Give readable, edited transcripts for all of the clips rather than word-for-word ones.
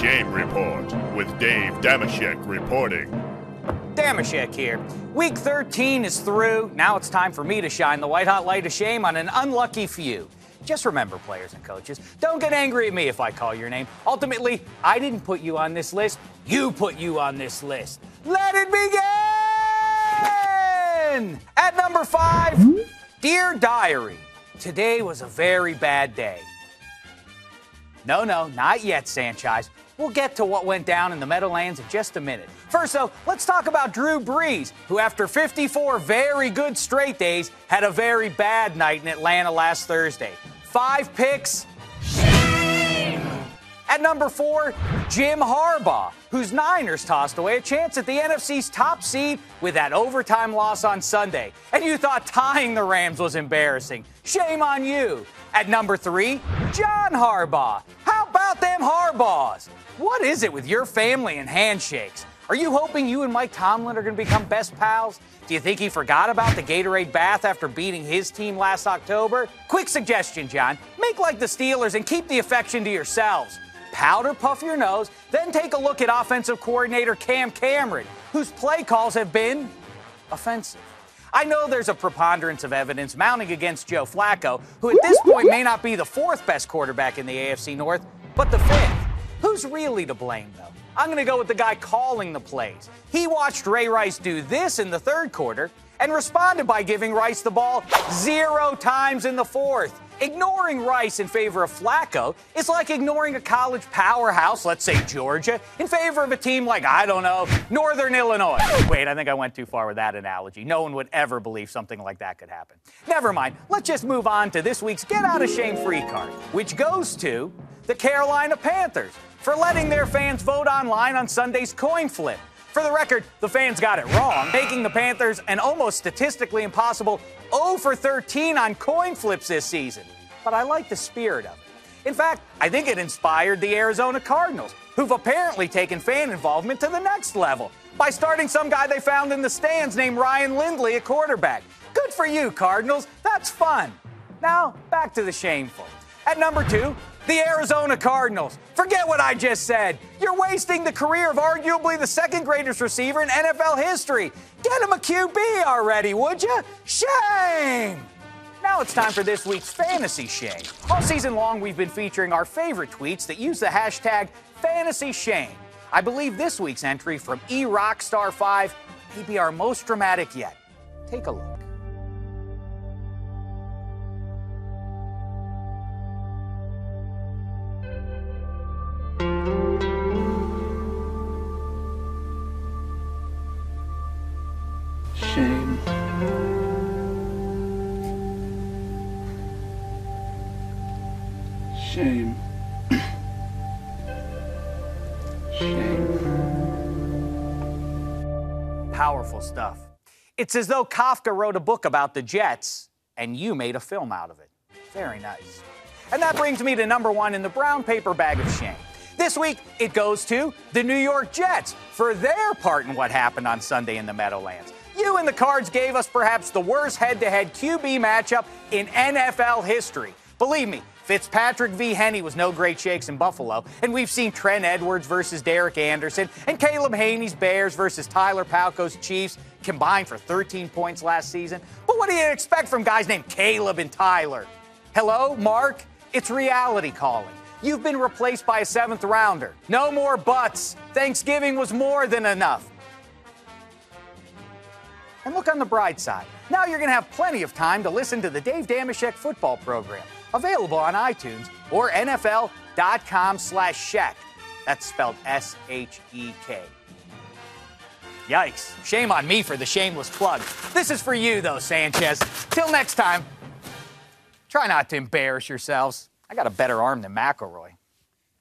Shame Report with Dave Dameshek reporting. Dameshek here. Week 13 is through. Now it's time for me to shine the white-hot light of shame on an unlucky few. Just remember, players and coaches, don't get angry at me if I call your name. Ultimately, I didn't put you on this list. You put you on this list. Let it begin! At number 5, Dear Diary, today was a very bad day. No, not yet, Sanchez. We'll get to what went down in the Meadowlands in just a minute. First, though, let's talk about Drew Brees, who after 54 very good straight days had a very bad night in Atlanta last Thursday. 5 picks. Shame! At number 4, Jim Harbaugh, whose Niners tossed away a chance at the NFC's top seed with that overtime loss on Sunday. And you thought tying the Rams was embarrassing. Shame on you. At number 3, John Harbaugh. How about them Harbaughs? What is it with your family and handshakes? Are you hoping you and Mike Tomlin are going to become best pals? Do you think he forgot about the Gatorade bath after beating his team last October? Quick suggestion, John. Make like the Steelers and keep the affection to yourselves. Powder puff your nose, then take a look at offensive coordinator Cam Cameron, whose play calls have been offensive. I know there's a preponderance of evidence mounting against Joe Flacco, who at this point may not be the 4th best quarterback in the AFC North, but the 5th. Who's really to blame, though? I'm going to go with the guy calling the plays. He watched Ray Rice do this in the 3rd quarter and responded by giving Rice the ball 0 times in the 4th. Ignoring Rice in favor of Flacco is like ignoring a college powerhouse, let's say Georgia, in favor of a team like, I don't know, Northern Illinois. Wait, I think I went too far with that analogy. No one would ever believe something like that could happen. Never mind. Let's just move on to this week's Get Out of Shame Free card, which goes to the Carolina Panthers for letting their fans vote online on Sunday's coin flip. For the record, the fans got it wrong, making the Panthers an almost statistically impossible 0 for 13 on coin flips this season. But I like the spirit of it. In fact, I think it inspired the Arizona Cardinals, who've apparently taken fan involvement to the next level by starting some guy they found in the stands named Ryan Lindley at quarterback. Good for you, Cardinals. That's fun. Now, back to the shameful. At number 2, the Arizona Cardinals. Forget what I just said. You're wasting the career of arguably the 2nd greatest receiver in NFL history. Get him a QB already, would you? Shame! Now it's time for this week's Fantasy Shame. All season long, we've been featuring our favorite tweets that use the hashtag #FantasyShame. I believe this week's entry from eRockstar5 may be our most dramatic yet. Take a look. Shame. Shame. Shame. Powerful stuff. It's as though Kafka wrote a book about the Jets and you made a film out of it. Very nice. And that brings me to number 1 in the brown paper bag of shame. This week, it goes to the New York Jets for their part in what happened on Sunday in the Meadowlands. You and the Cards gave us perhaps the worst head-to-head QB matchup in NFL history. Believe me, Fitzpatrick v. Henne was no great shakes in Buffalo, and we've seen Trent Edwards versus Derek Anderson and Caleb Haney's Bears versus Tyler Palko's Chiefs combined for 13 points last season. But what do you expect from guys named Caleb and Tyler? Hello, Mark? It's reality calling. You've been replaced by a 7th rounder. No more buts. Thanksgiving was more than enough. And look on the bright side. Now you're going to have plenty of time to listen to the Dave Dameshek football program, available on iTunes or NFL.com/Shek. That's spelled S-H-E-K. Yikes. Shame on me for the shameless plug. This is for you, though, Sanchez. Till next time, try not to embarrass yourselves. I got a better arm than McElroy.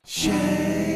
Shame.